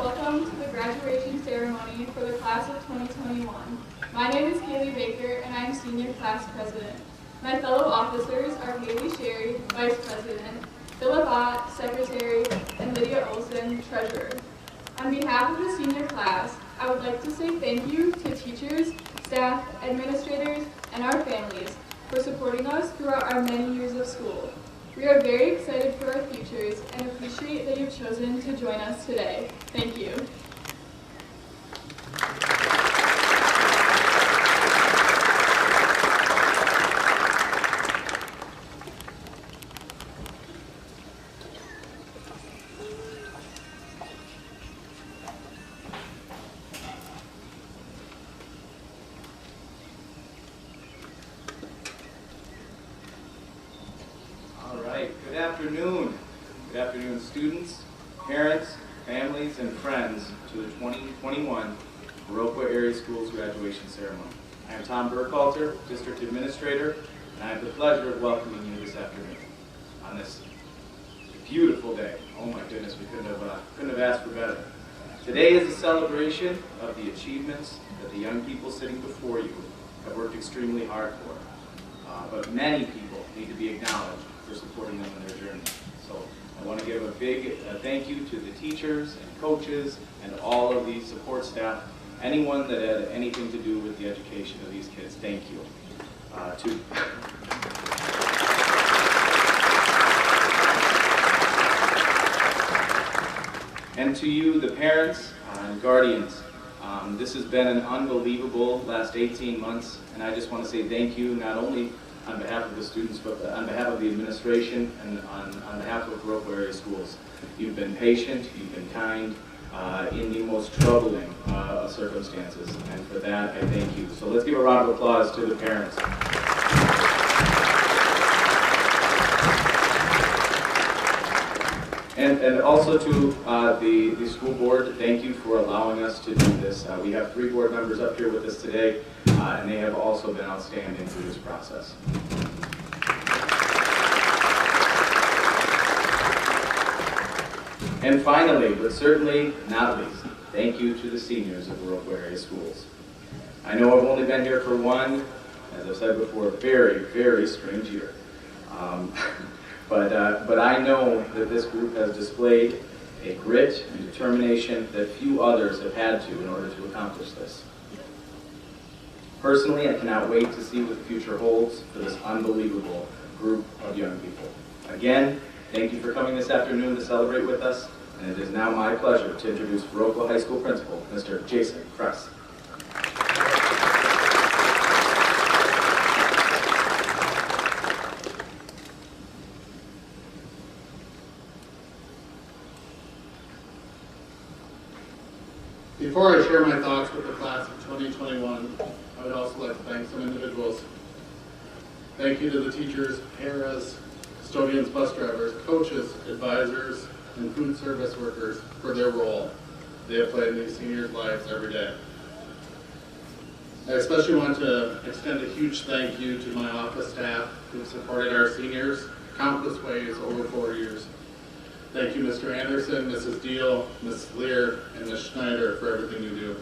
welcome to the graduation ceremony for the class of 2021. My name is Kaylee Baker, and I am Senior Class President. My fellow officers are Haley Sherry, Vice President, Philip Ott, Secretary, and Lydia Olson, Treasurer. On behalf of the senior class, I would like to say thank you to teachers, staff, administrators, and our families for supporting us throughout our many years of school. We are very excited for our futures and appreciate that you've chosen to join us today. Thank you. Good afternoon, students, parents, families, and friends to the 2021 Viroqua Area Schools graduation ceremony. I am Tom Burkhalter, District Administrator, and I have the pleasure of welcoming you this afternoon on this beautiful day. Oh my goodness, we couldn't have asked for better. Today is a celebration of the achievements that the young people sitting before you have worked extremely hard for. But many people need to be acknowledged for supporting them in their journey. So I want to give a big thank you to the teachers and coaches and all of the support staff, anyone that had anything to do with the education of these kids. Thank you. And to you, the parents and guardians, this has been an unbelievable last 18 months, and I just want to say thank you, not only on behalf of the students, but on behalf of the administration and on behalf of Viroqua Area Schools. You've been patient, you've been kind, in the most troubling of circumstances, and for that I thank you. So let's give a round of applause to the parents. And also to the school board, thank you for allowing us to do this. We have 3 board members up here with us today, and they have also been outstanding through this process. And finally, but certainly not least, thank you to the seniors of Viroqua Area Schools. I know I've only been here for one, as I've said before, very, very strange year. But I know that this group has displayed a grit and determination that few others have had to in order to accomplish this. Personally, I cannot wait to see what the future holds for this unbelievable group of young people. Again, thank you for coming this afternoon to celebrate with us, and it is now my pleasure to introduce Viroqua High School Principal, Mr. Jason Kress. Before I share my thoughts with the class of 2021, I would also like to thank some individuals. Thank you to the teachers, paras, custodians, bus drivers, coaches, advisors, and food service workers for their role they have played in these seniors' lives every day. I especially want to extend a huge thank you to my office staff who have supported our seniors countless ways over 4 years. Thank you, Mr. Anderson, Mrs. Deal, Ms. Lear, and Ms. Schneider for everything you do.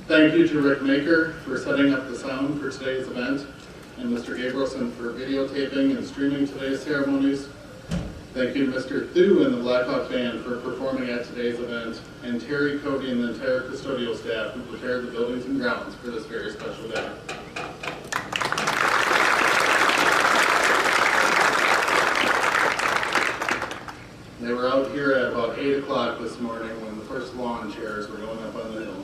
Thank you to Rick Maker for setting up the sound for today's event, and Mr. Gabrielson for videotaping and streaming today's ceremonies. Thank you to Mr. Thu and the Blackhawk Band for performing at today's event, and Terry, Cody, and the entire custodial staff who prepared the buildings and grounds for this very special day. They were out here at about 8 o'clock this morning when the first lawn chairs were going up on the hill.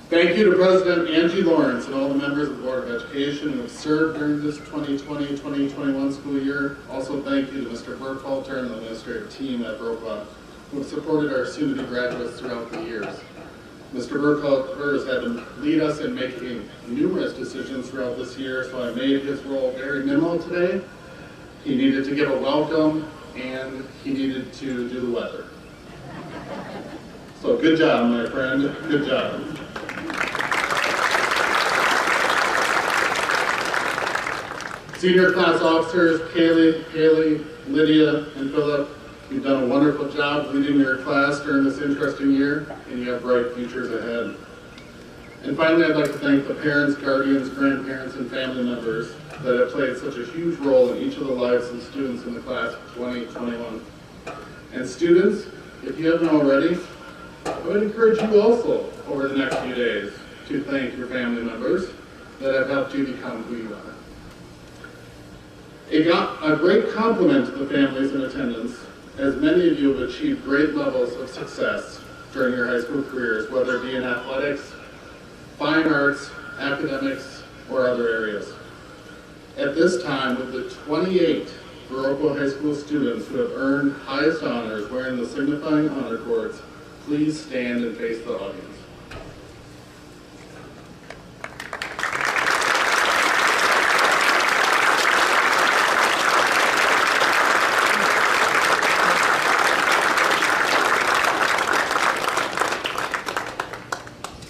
Thank you to President Angie Lawrence and all the members of the Board of Education who have served during this 2020-2021 school year. Also thank you to Mr. Burkhalter and the administrative team at Viroqua who have supported our soon-to-be graduates throughout the years. Mr. Burkhalter has had to lead us in making numerous decisions throughout this year, so I made his role very minimal today. He needed to give a welcome, and he needed to do the weather. So good job, my friend, good job. Senior class officers, Kaylee, Lydia, and Philip, you've done a wonderful job leading your class during this interesting year, and you have bright futures ahead. And finally, I'd like to thank the parents, guardians, grandparents, and family members that have played such a huge role in each of the lives of students in the class of 2021. And students, if you haven't already, I would encourage you also over the next few days to thank your family members that have helped you become who you are. A great compliment to the families in attendance, as many of you have achieved great levels of success during your high school careers, whether it be in athletics, fine arts, academics, or other areas. At this time, with the 28 Viroqua High School students who have earned highest honors wearing the signifying honor cords, please stand and face the audience.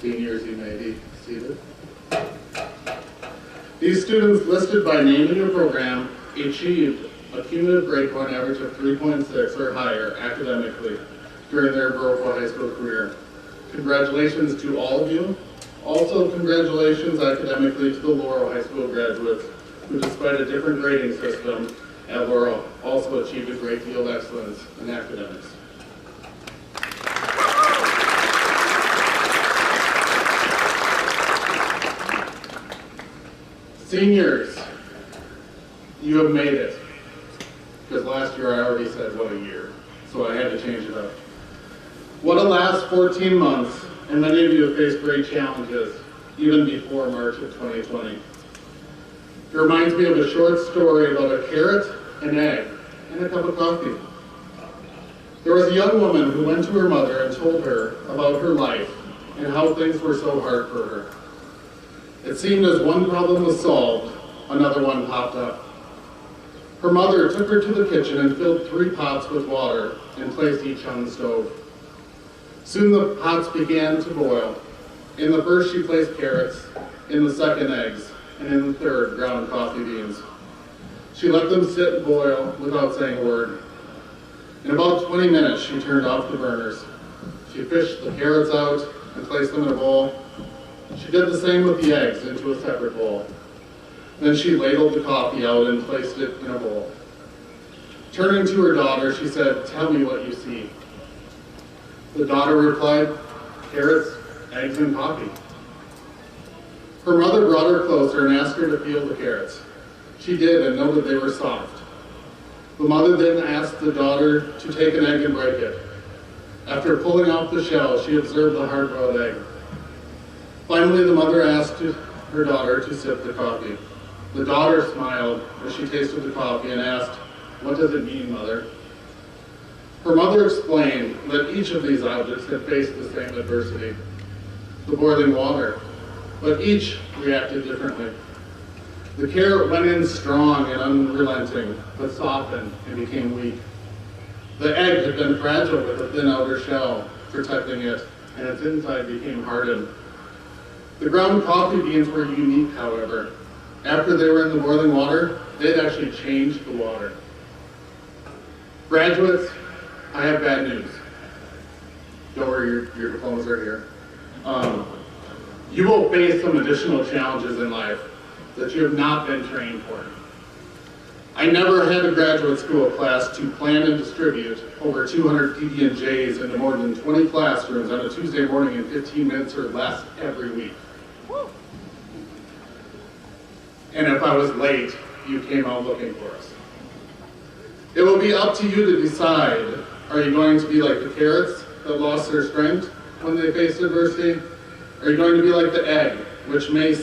Seniors, you may be seated. These students listed by name in your program achieved a cumulative grade point average of 3.6 or higher academically during their Viroqua High School career. Congratulations to all of you. Also, congratulations academically to the Laurel High School graduates who, despite a different grading system at Laurel, also achieved a great deal of excellence in academics. Seniors, you have made it. Because last year I already said what a year, so I had to change it up. What a last 14 months, and many of you have faced great challenges, even before March of 2020. It reminds me of a short story about a carrot, an egg, and a cup of coffee. There was a young woman who went to her mother and told her about her life and how things were so hard for her. It seemed as one problem was solved, another one popped up. Her mother took her to the kitchen and filled 3 pots with water and placed each on the stove. Soon the pots began to boil. In the first she placed carrots, in the second eggs, and in the third ground coffee beans. She let them sit and boil without saying a word. In about 20 minutes she turned off the burners. She fished the carrots out and placed them in a bowl. She did the same with the eggs into a separate bowl. Then she ladled the coffee out and placed it in a bowl. Turning to her daughter, she said, "Tell me what you see." The daughter replied, "Carrots, eggs, and coffee." Her mother brought her closer and asked her to feel the carrots. She did and noted they were soft. The mother then asked the daughter to take an egg and break it. After pulling off the shell, she observed the hard-boiled egg. Finally, the mother asked her daughter to sip the coffee. The daughter smiled as she tasted the coffee and asked, "What does it mean, Mother?" Her mother explained that each of these objects had faced the same adversity, the boiling water, but each reacted differently. The carrot went in strong and unrelenting, but softened and became weak. The egg had been fragile with a thin outer shell protecting it, and its inside became hardened. The ground coffee beans were unique, however. After they were in the boiling water, they'd actually changed the water. Graduates, I have bad news. Don't worry, your diplomas are here. You will face some additional challenges in life that you have not been trained for. I never had a graduate school class to plan and distribute over 200 PB&Js into more than 20 classrooms on a Tuesday morning in 15 minutes or less every week. And if I was late, you came out looking for us. It will be up to you to decide, are you going to be like the carrots that lost their strength when they faced adversity? Are you going to be like the egg, which may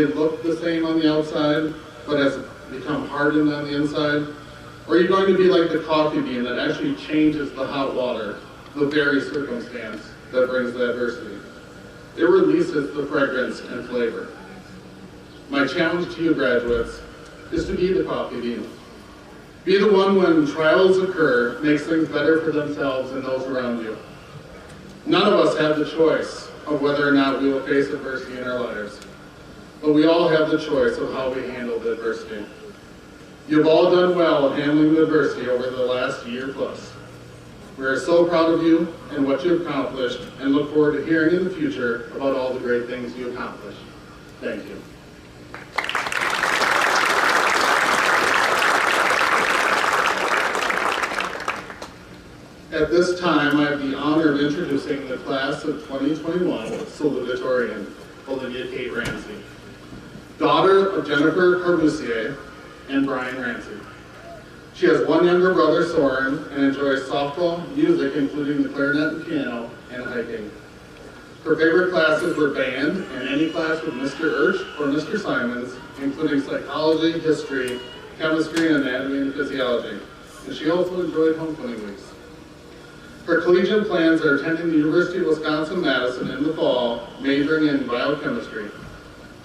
look the same on the outside, but has become hardened on the inside? Or are you going to be like the coffee bean that actually changes the hot water, the very circumstance that brings the adversity? It releases the fragrance and flavor. My challenge to you graduates is to be the coffee bean. Be the one when trials occur, makes things better for themselves and those around you. None of us have the choice of whether or not we will face adversity in our lives. but we all have the choice of how we handle the adversity. You've all done well in handling the adversity over the last year plus. We are so proud of you and what you've accomplished and look forward to hearing in the future about all the great things you accomplished. Thank you. At this time, I have the honor of introducing the class of 2021 salutatorian, Olivia Kate Ramsey, daughter of Jennifer Carbusier and Brian Ramsey. She has one younger brother, Soren, and enjoys softball, music, including the clarinet and piano, and hiking. Her favorite classes were band and any class with Mr. Urch or Mr. Simons, including psychology, history, chemistry, and anatomy and physiology. And she also enjoyed homecoming weeks. Her collegiate plans are attending the University of Wisconsin-Madison in the fall, majoring in biochemistry.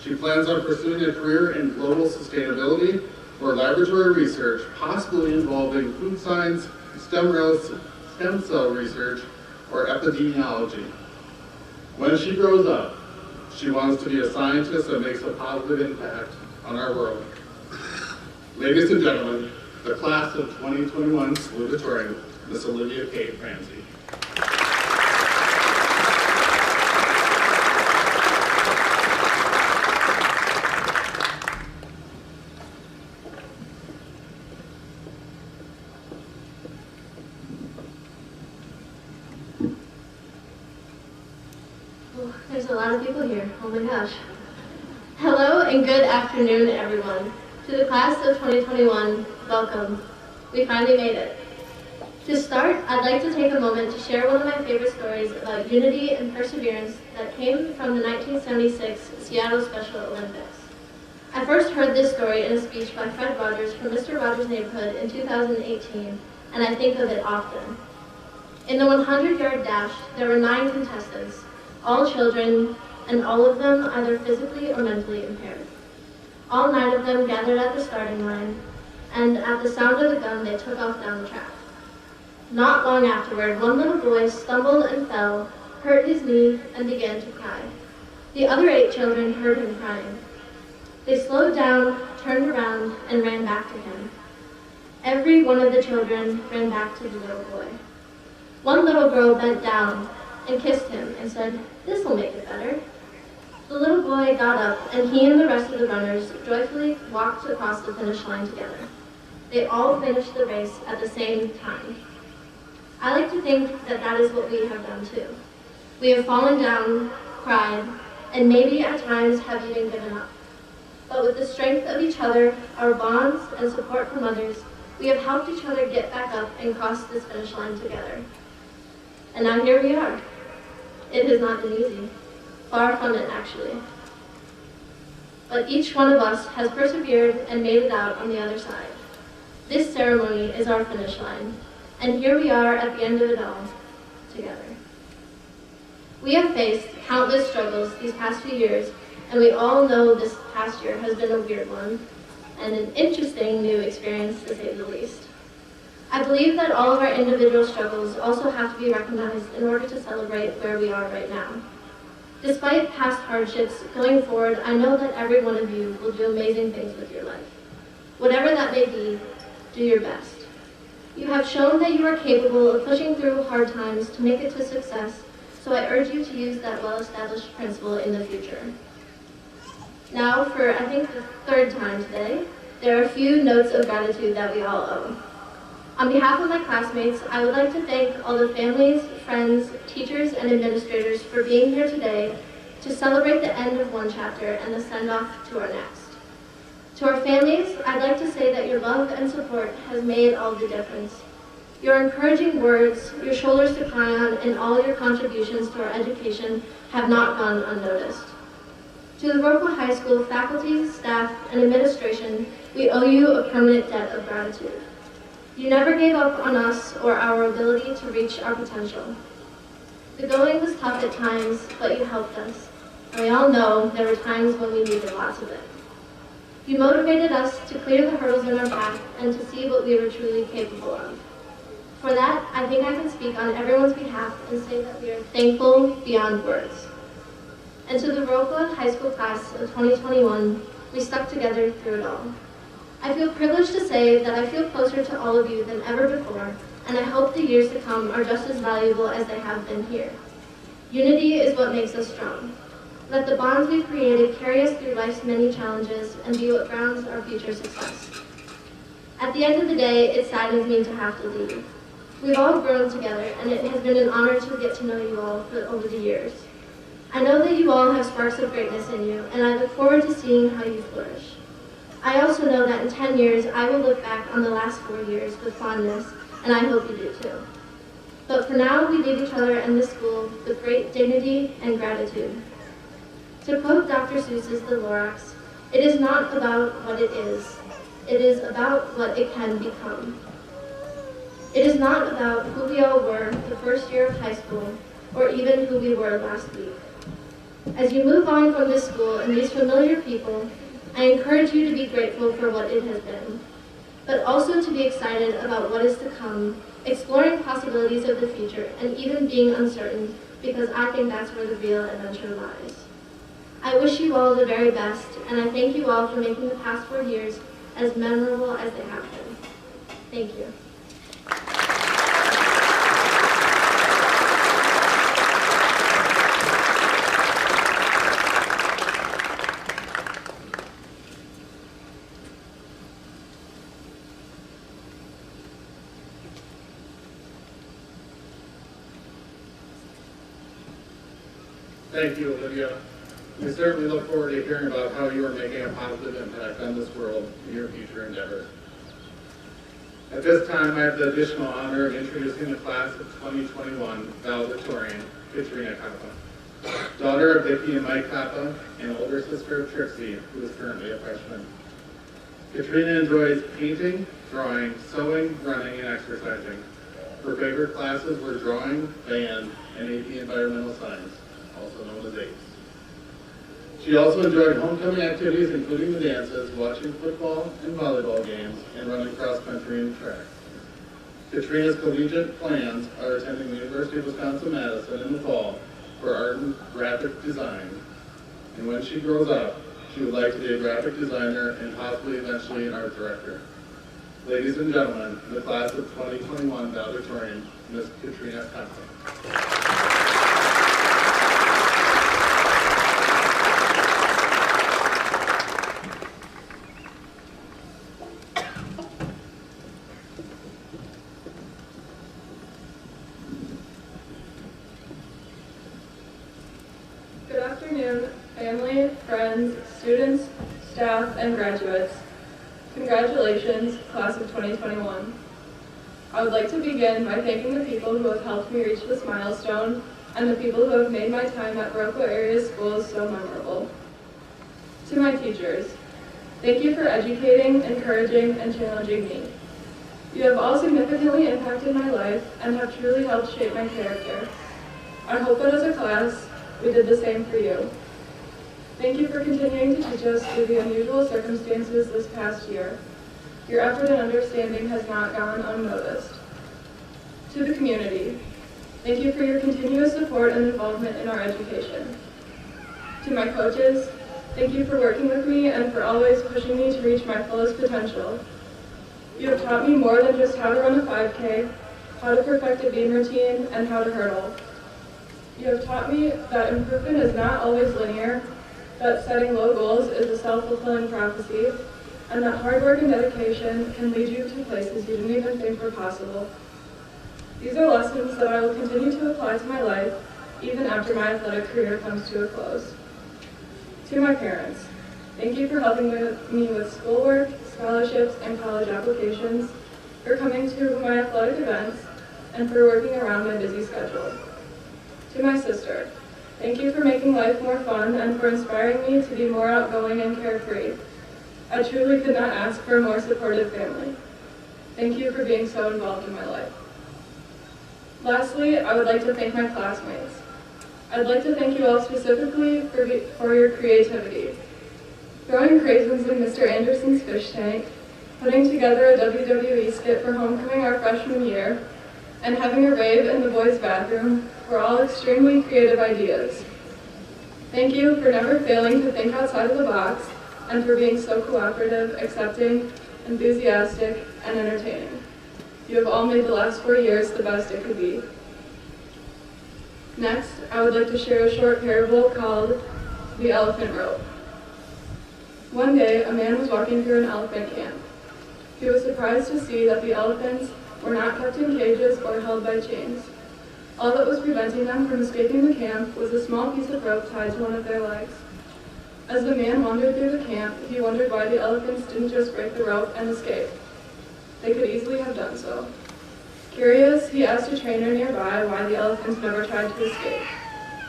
She plans on pursuing a career in global sustainability or laboratory research, possibly involving food science, stem cell research, or epidemiology. When she grows up, she wants to be a scientist that makes a positive impact on our world. Ladies and gentlemen, the class of 2021 salutatorian, Miss Olivia Kate Ramsey. There's a lot of people here. Oh my gosh. Hello and good afternoon, everyone. To the class of 2021, welcome. We finally made it. To start, I'd like to take a moment to share one of my favorite stories about unity and perseverance that came from the 1976 Seattle Special Olympics. I first heard this story in a speech by Fred Rogers from Mr. Rogers' Neighborhood in 2018, and I think of it often. In the 100-yard dash, there were 9 contestants, all children, and all of them either physically or mentally impaired. All 9 of them gathered at the starting line, and at the sound of the gun, they took off down the track. Not long afterward, one little boy stumbled and fell, hurt his knee, and began to cry. The other 8 children heard him crying. They slowed down, turned around, and ran back to him. Every one of the children ran back to the little boy. One little girl bent down and kissed him and said, "This'll make it better." The little boy got up, and he and the rest of the runners joyfully walked across the finish line together. They all finished the race at the same time. I like to think that that is what we have done too. We have fallen down, cried, and maybe at times have even given up. But with the strength of each other, our bonds, and support from others, we have helped each other get back up and cross this finish line together. And now here we are. It has not been easy. Far from it, actually. But each one of us has persevered and made it out on the other side. This ceremony is our finish line, and here we are at the end of it all, together. We have faced countless struggles these past few years, and we all know this past year has been a weird one, and an interesting new experience, to say the least. I believe that all of our individual struggles also have to be recognized in order to celebrate where we are right now. Despite past hardships, going forward, I know that every one of you will do amazing things with your life. Whatever that may be, do your best. You have shown that you are capable of pushing through hard times to make it to success, so I urge you to use that well-established principle in the future. Now, for I think the 3rd time today, there are a few notes of gratitude that we all owe. On behalf of my classmates, I would like to thank all the families, friends, teachers, and administrators for being here today to celebrate the end of one chapter and the send-off to our next. To our families, I'd like to say that your love and support has made all the difference. Your encouraging words, your shoulders to cry on, and all your contributions to our education have not gone unnoticed. To the Viroqua High School faculty, staff, and administration, we owe you a permanent debt of gratitude. You never gave up on us or our ability to reach our potential. The going was tough at times, but you helped us. And we all know there were times when we needed lots of it. You motivated us to clear the hurdles in our path and to see what we were truly capable of. For that, I think I can speak on everyone's behalf and say that we are thankful beyond words. And to the Viroqua High School class of 2021, we stuck together through it all. I feel privileged to say that I feel closer to all of you than ever before, and I hope the years to come are just as valuable as they have been here. Unity is what makes us strong. Let the bonds we've created carry us through life's many challenges and be what grounds our future success. At the end of the day, it saddens me to have to leave. We've all grown together, and it has been an honor to get to know you all over the years. I know that you all have sparks of greatness in you, and I look forward to seeing how you flourish. I also know that in 10 years, I will look back on the last 4 years with fondness, and I hope you do too. But for now, we leave each other and this school with great dignity and gratitude. To quote Dr. Seuss's The Lorax, it is not about what it is about what it can become. It is not about who we all were the first year of high school, or even who we were last week. As you move on from this school and these familiar people, I encourage you to be grateful for what it has been, but also to be excited about what is to come, exploring possibilities of the future, and even being uncertain, because I think that's where the real adventure lies. I wish you all the very best, and I thank you all for making the past 4 years as memorable as they have been. Thank you. Thank you, Olivia. We certainly look forward to hearing about how you are making a positive impact on this world in your future endeavors. At this time, I have the additional honor of introducing the class of 2021 valedictorian, Katrina Kappa, daughter of Vicki and Mike Kappa, and older sister of Trixie, who is currently a freshman. Katrina enjoys painting, drawing, sewing, running, and exercising. Her favorite classes were drawing, band, and AP Environmental Science, also known as APES. She also enjoyed homecoming activities, including the dances, watching football and volleyball games, and running cross-country and track. Katrina's collegiate plans are attending the University of Wisconsin-Madison in the fall for art and graphic design. And when she grows up, she would like to be a graphic designer and possibly eventually an art director. Ladies and gentlemen, the class of 2021 valedictorian, Ms. Katrina Kappa. Good afternoon, family, friends, students, staff, and graduates. Congratulations, class of 2021. I would like to begin by thanking the people who have helped me reach this milestone and the people who have made my time at Viroqua area schools so memorable. To my teachers, thank you for educating, encouraging, and challenging me. You have all significantly impacted my life and have truly helped shape my character. I hope that as a class, we did the same for you. Thank you for continuing to teach us through the unusual circumstances this past year. Your effort and understanding has not gone unnoticed. To the community, thank you for your continuous support and involvement in our education. To my coaches, thank you for working with me and for always pushing me to reach my fullest potential. You have taught me more than just how to run a 5K, how to perfect a beam routine, and how to hurdle. You have taught me that improvement is not always linear, that setting low goals is a self-fulfilling prophecy, and that hard work and dedication can lead you to places you didn't even think were possible. These are lessons that I will continue to apply to my life, even after my athletic career comes to a close. To my parents, thank you for helping me with schoolwork, scholarships, and college applications, for coming to my athletic events, and for working around my busy schedule. To my sister, thank you for making life more fun and for inspiring me to be more outgoing and carefree. I truly could not ask for a more supportive family. Thank you for being so involved in my life. Lastly, I would like to thank my classmates. I'd like to thank you all specifically for your creativity. Throwing craisins in Mr. Anderson's fish tank, putting together a WWE skit for homecoming our freshman year, and having a rave in the boys' bathroom were all extremely creative ideas. Thank you for never failing to think outside of the box and for being so cooperative, accepting, enthusiastic, and entertaining. You have all made the last 4 years the best it could be. Next, I would like to share a short parable called The Elephant Rope. One day, a man was walking through an elephant camp. He was surprised to see that the elephants were not kept in cages or held by chains. All that was preventing them from escaping the camp was a small piece of rope tied to one of their legs. As the man wandered through the camp, he wondered why the elephants didn't just break the rope and escape. They could easily have done so. Curious, he asked a trainer nearby why the elephants never tried to escape.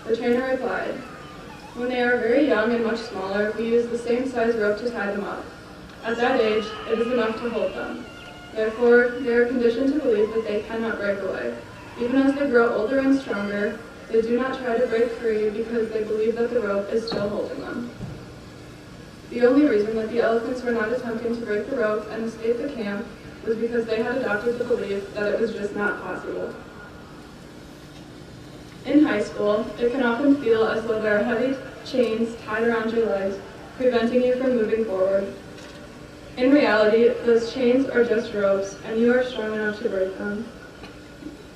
The trainer replied, "When they are very young and much smaller, we use the same size rope to tie them up. At that age, it is enough to hold them. Therefore, they are conditioned to believe that they cannot break away. Even as they grow older and stronger, they do not try to break free because they believe that the rope is still holding them." The only reason that the elephants were not attempting to break the rope and escape the camp was because they had adopted the belief that it was just not possible. In high school, it can often feel as though there are heavy chains tied around your legs, preventing you from moving forward. In reality, those chains are just ropes, and you are strong enough to break them.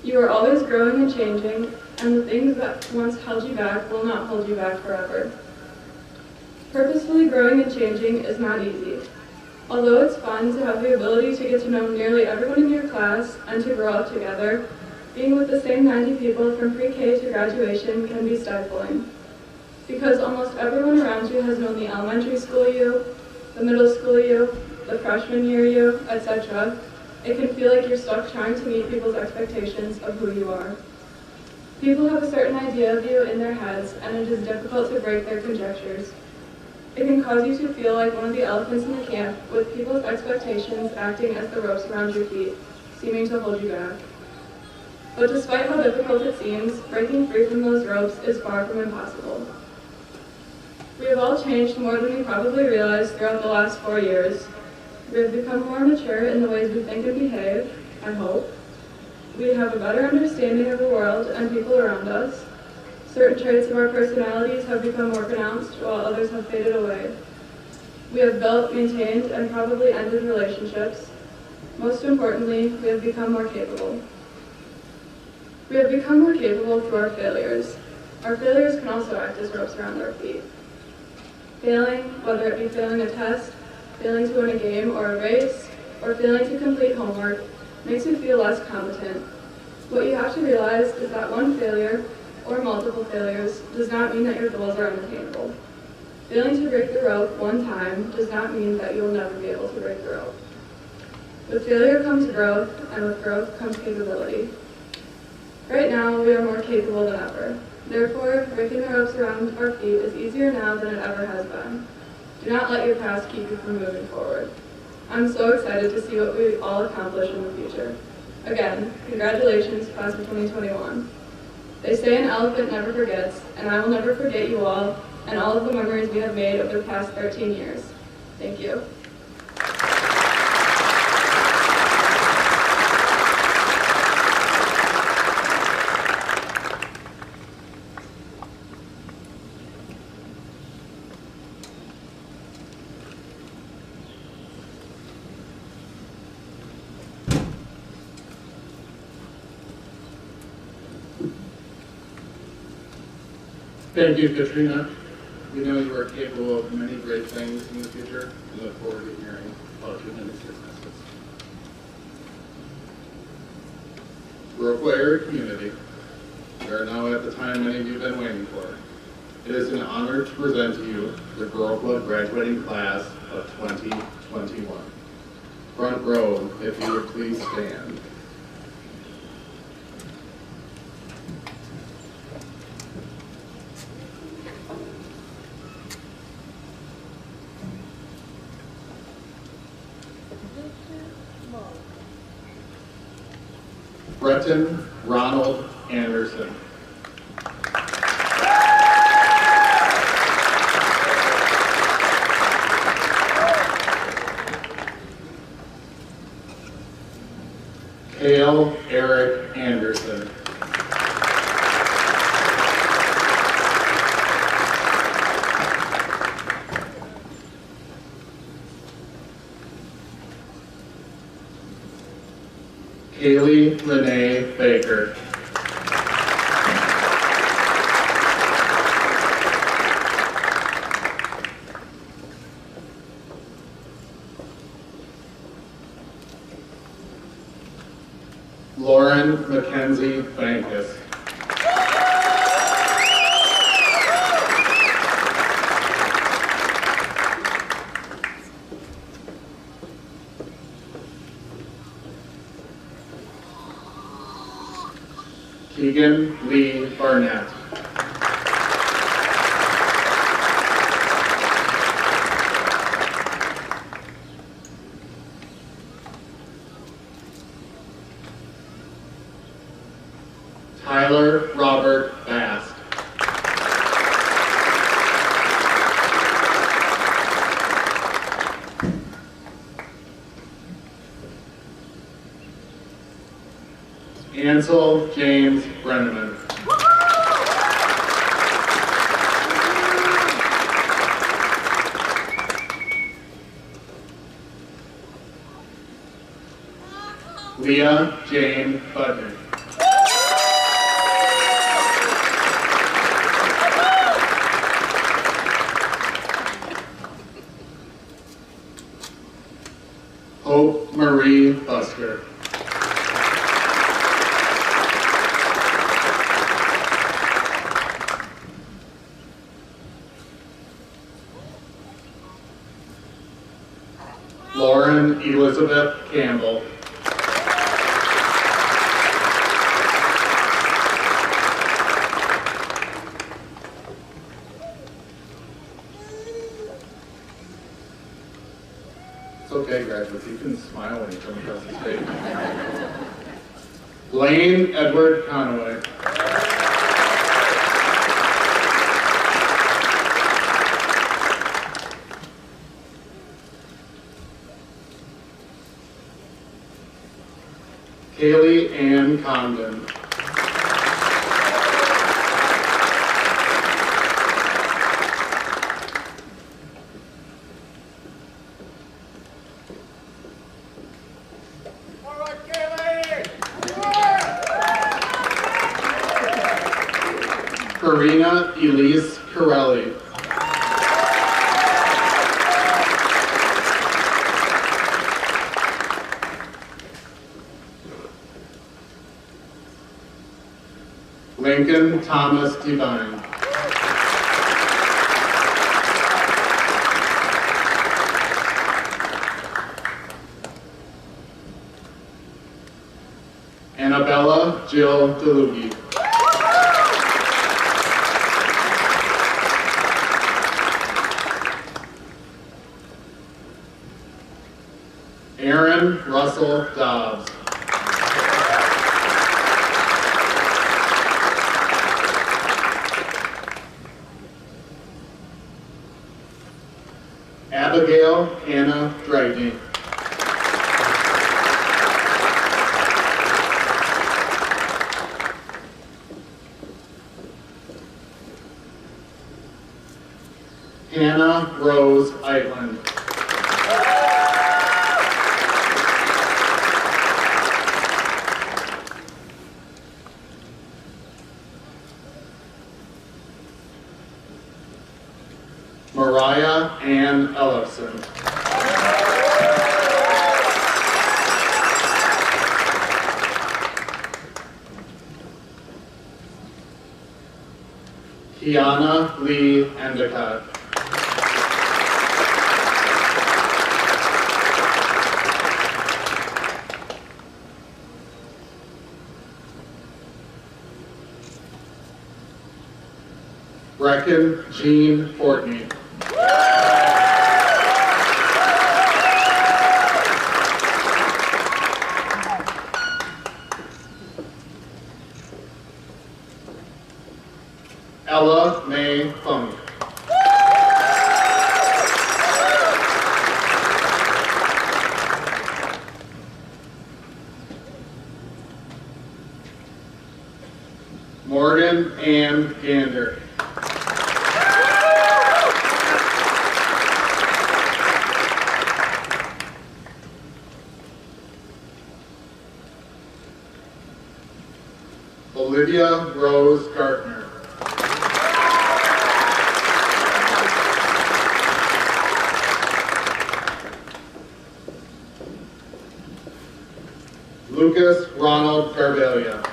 You are always growing and changing, and the things that once held you back will not hold you back forever. Purposefully growing and changing is not easy. Although it's fun to have the ability to get to know nearly everyone in your class and to grow up together, being with the same 90 people from pre-K to graduation can be stifling. Because almost everyone around you has known the elementary school you, the middle school you, the freshman year you, etc., it can feel like you're stuck trying to meet people's expectations of who you are. People have a certain idea of you in their heads, and it is difficult to break their conjectures. It can cause you to feel like one of the elephants in the camp, with people's expectations acting as the ropes around your feet, seeming to hold you back. But despite how difficult it seems, breaking free from those ropes is far from impossible. We have all changed more than we probably realized throughout the last 4 years. We have become more mature in the ways we think and behave, I hope. We have a better understanding of the world and people around us. Certain traits of our personalities have become more pronounced, while others have faded away. We have built, maintained, and probably ended relationships. Most importantly, we have become more capable. We have become more capable through our failures. Our failures can also act as ropes around our feet. Failing, whether it be failing a test, failing to win a game or a race, or failing to complete homework, makes you feel less competent. What you have to realize is that one failure, or multiple failures, does not mean that your goals are unattainable. Failing to break the rope one time does not mean that you will never be able to break the rope. With failure comes growth, and with growth comes capability. Right now, we are more capable than ever. Therefore, breaking the ropes around our feet is easier now than it ever has been. Do not let your past keep you from moving forward. I'm so excited to see what we all accomplish in the future. Again, congratulations, class of 2021. They say an elephant never forgets, and I will never forget you all and all of the memories we have made over the past 13 years. Thank you. Thank you, Katrina. We know you are capable of many great things in the future and look forward to hearing about your many successes. Viroqua area community, we are now at the time many of you have been waiting for. It is an honor to present to you the Viroqua graduating class of 2021. Front row, if you would please stand. Breton Ronald Anderson. Cale Eric Anderson. Kaylee Renee Baker. Lauren Mackenzie Bankus. Keegan Lee Barnett. Tyler Robert Bast. Ansel James Brenneman. Leah Jane Budnick. Hope Marie Busker. Lauren Elizabeth Campbell. It's okay, graduates, you can smile when you come across the stage. Blaine Edward Conway. Kaylee Ann Condon. All right, Kaylee! Karina Elise Corelli. Lincoln Thomas Devine. Annabella Jill DeLugie. Aaron Russell Dobbs. Abigail Anna Dryden. Hannah Rose Eitland. Mariah Ann Ellison. Kiana Lee Endicott. Brecken Jean Fortney. Ella May Funk. Morgan Ann Gander. Olivia Rose Gartner. Lucas Ronald Garbelia.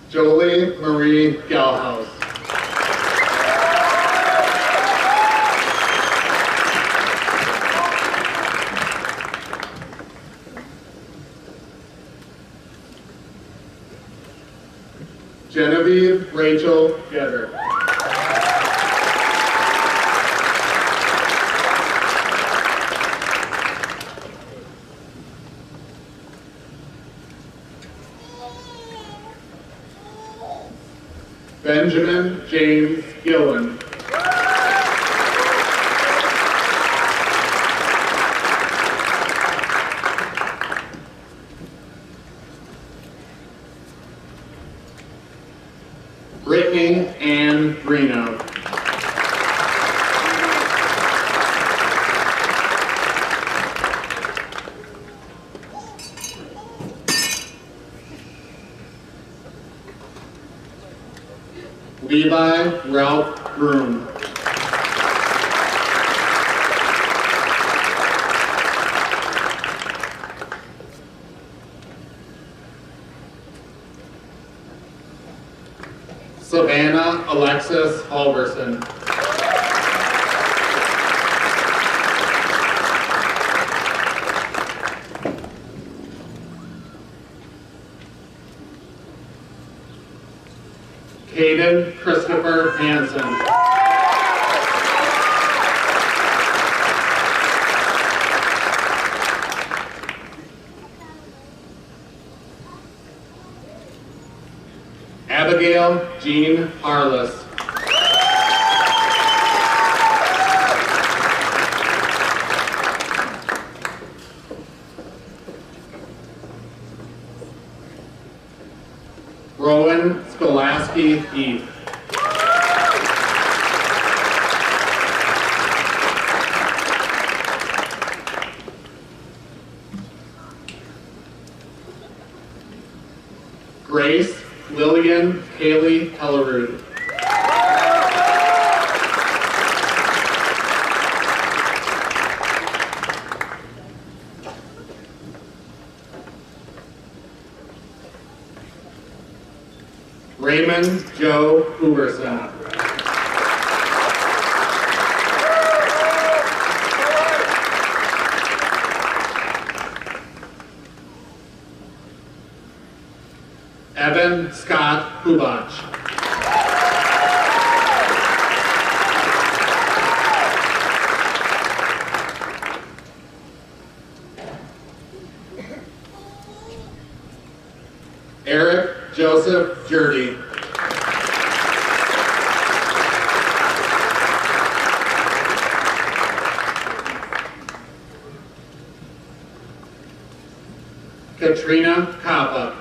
Jolie Marie Galhouse. Genevieve Rachel Getter. Benjamin James Gillen. Brittany Ann Reno. Levi Ralph Broom. Savannah Alexis Halverson. Caden Christopher Hansen. Abigail Jean Harless. Rowan Skolaski Heath. Grace Lillian Haley Hellerud. Raymond Joe Hooverson. Evan Scott Hubach. Eric Joseph Jurdy. Katrina Kappa.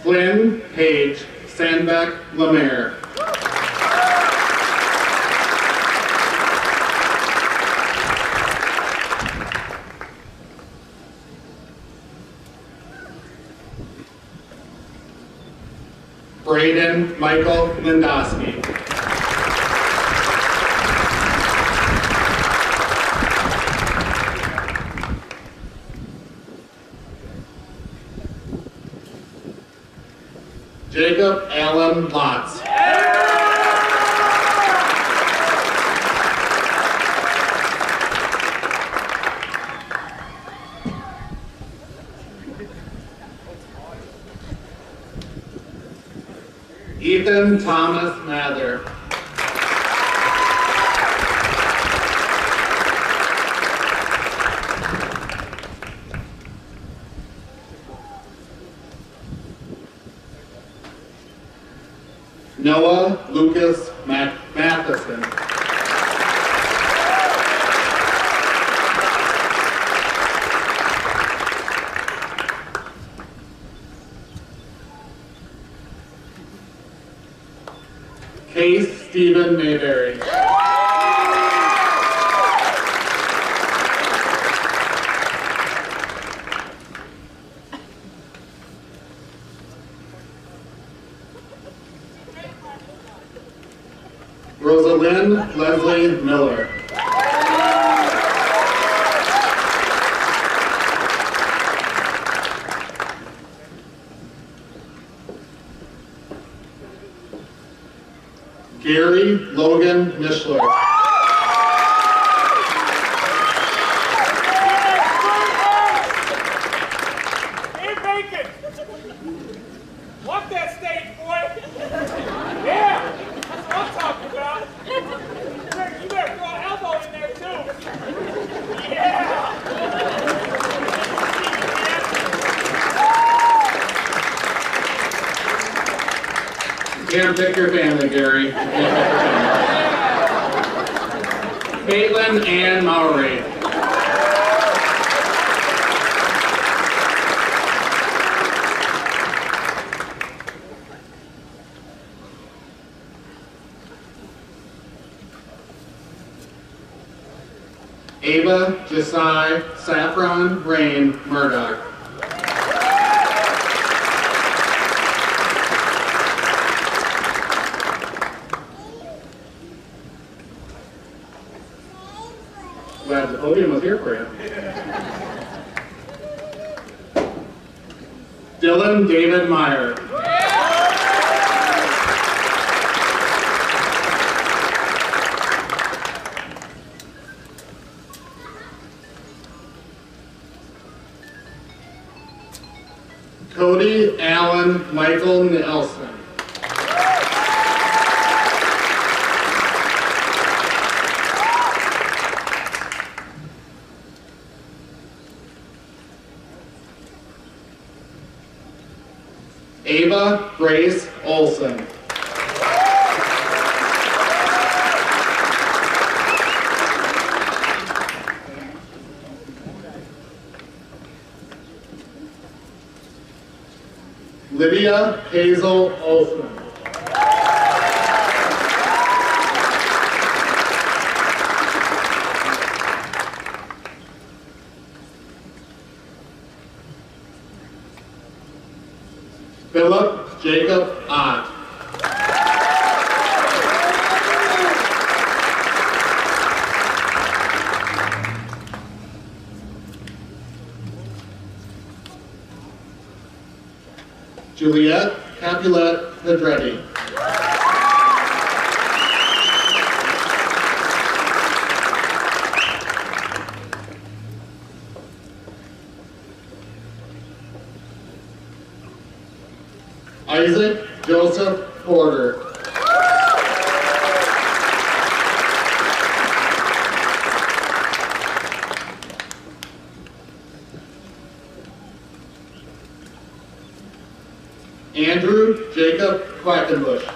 Flynn Page Sandbeck Lemaire. Braden Michael Lindowski. Jacob Allen Lotz. Ethan Thomas Mather. Noah Lucas Matheson. Case Stephen Mayberry. Rosalind Leslie Miller. Gary Logan Mishler. Hey, Bacon! Walk that stage, boy! Yeah! That's what I'm talking about! You better throw an elbow in there, too! Yeah! You can't pick your family, Gary. You can't pick your family. Caitlin Ann Mowry. Ava Josiah Saffron Rain Murdoch. Glad the podium was here for you. Dylan David Meyer. Cody Allen Michael Nelson. Ava Grace Olson. Lydia Hazel Olson. Philip Jacob Ott. Juliette Capulet Pedretti. Isaac Joseph Porter. Andrew Jacob Quackenbush.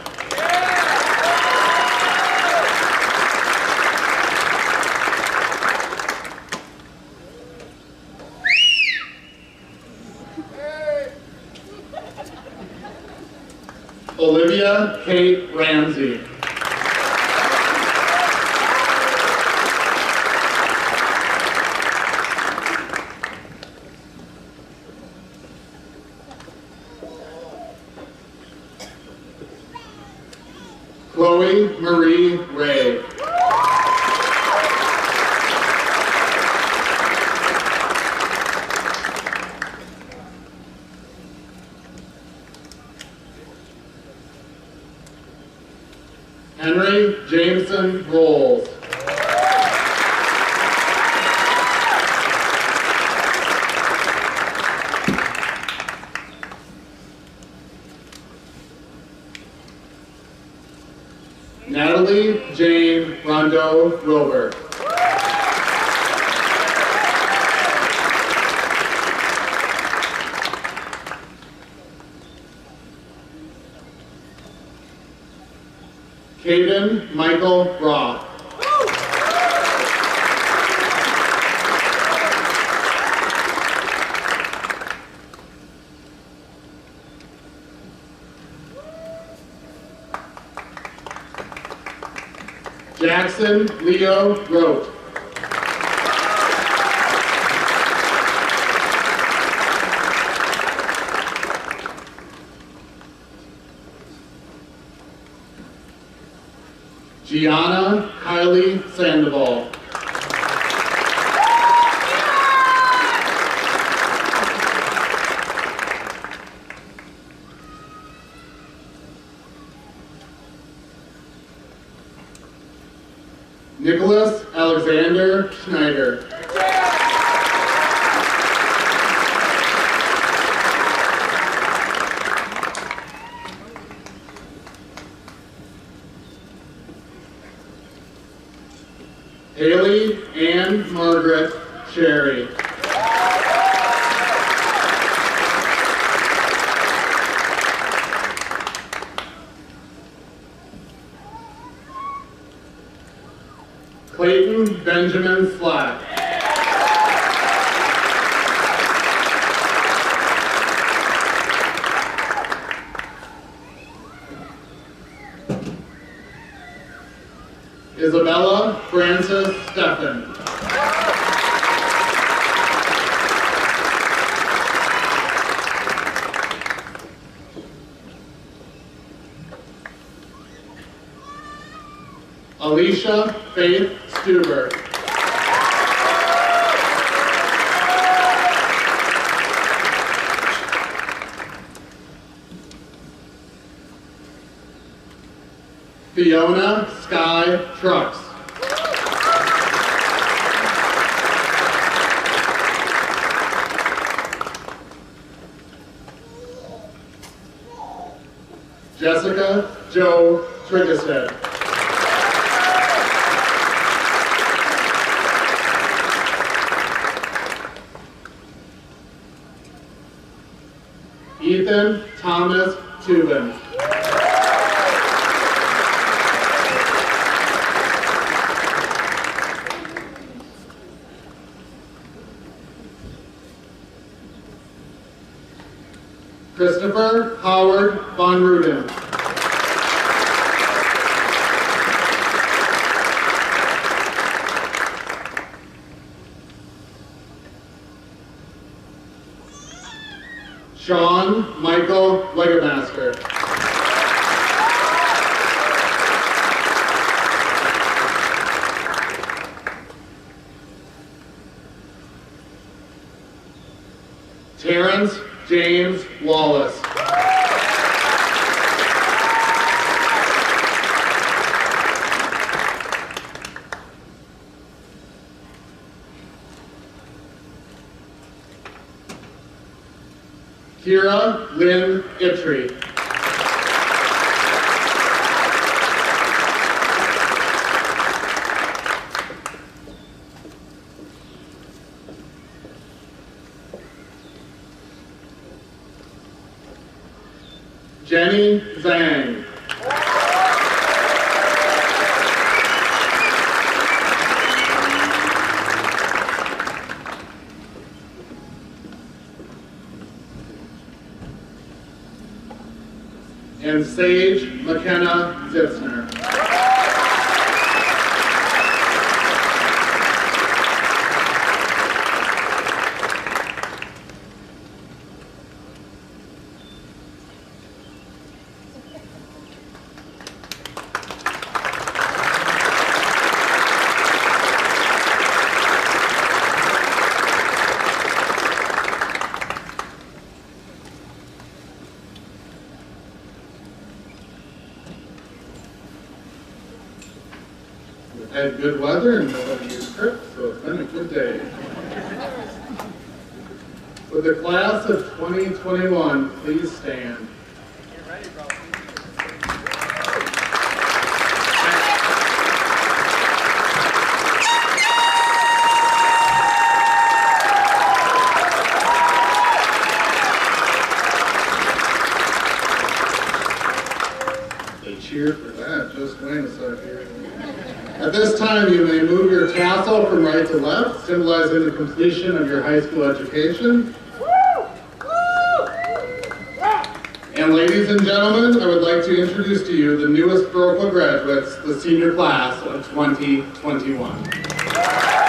Olivia Kate Ramsey. Chloe Marie Ray. Henry Jameson Rolls. Natalie Jane Rondo Wilbur. Hayden Michael Roth. Jackson Leo Rote. Gianna Kylie Sandoval. Nicholas Alexander Schneider. Haley Ann Margaret Sherry. Clayton Benjamin Slack. Isabella Frances Steffen. Alicia Faith Stuber. Fiona Sky Trucks. Jessica Jo Trigestead. Ethan Thomas Tubin. Christopher Howard Von Ruden. Sean Michael Legamaster. Terrence James Wallace. Kira Lynn Ittrey. Jenny Zhang. And Sage McKenna Zitzner. Had good weather and nobody used trips, so it's been a good day. With the class of 2021, please stand. Get ready, bro. They cheer for that, just wings. time, you may move your tassel from right to left, symbolizing the completion of your high school education. And ladies and gentlemen, I would like to introduce to you the newest Viroqua graduates, the senior class of 2021.